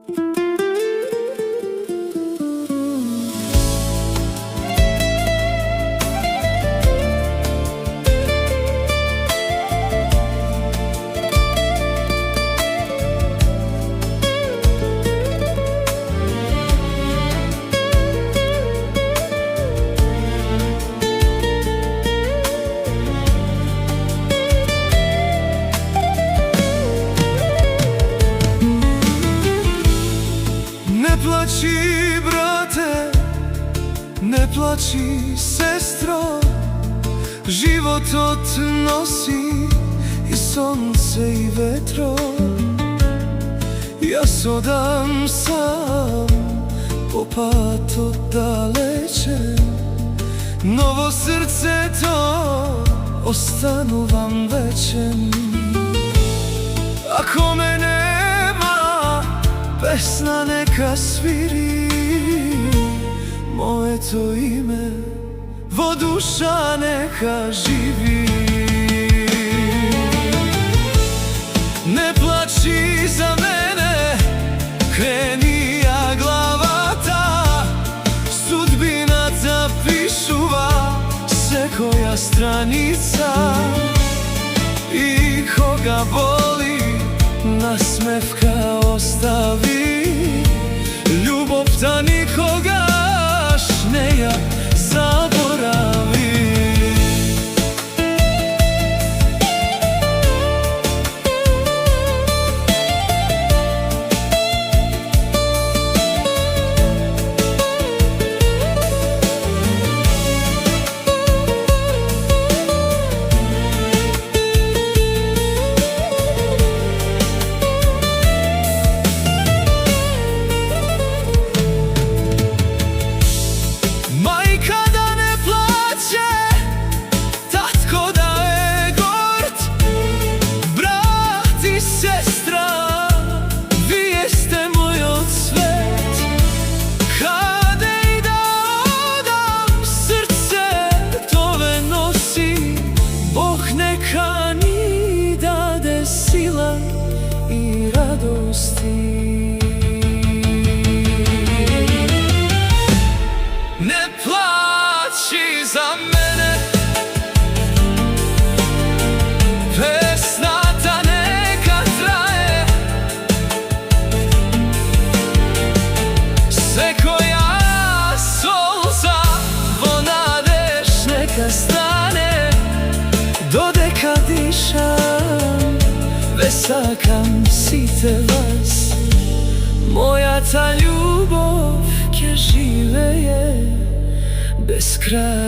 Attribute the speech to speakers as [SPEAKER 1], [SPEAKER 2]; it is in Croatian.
[SPEAKER 1] Ne plači, brate, ne plači, sestro, život odnosi i sonce i vetro. Ja sodam sam po pato daleče, novo srce to ostanu vam večen. Ako me nema, pesna neka sviri, moje to ime, voduša neka živi. Ne plači za mene, kreni ja glava ta, sudbina ta pišuva se koja stranica. I koga boli, nasmevka ostavi, ljubav ta nikogaš neja zaboravi. I radosti. Ne plači za mene, pesna ta neka traje, sve koja solza vonadeš neka stane, dodeka dišam, vesakam si te vas, moja ta ljubov kje žive je bez kraja.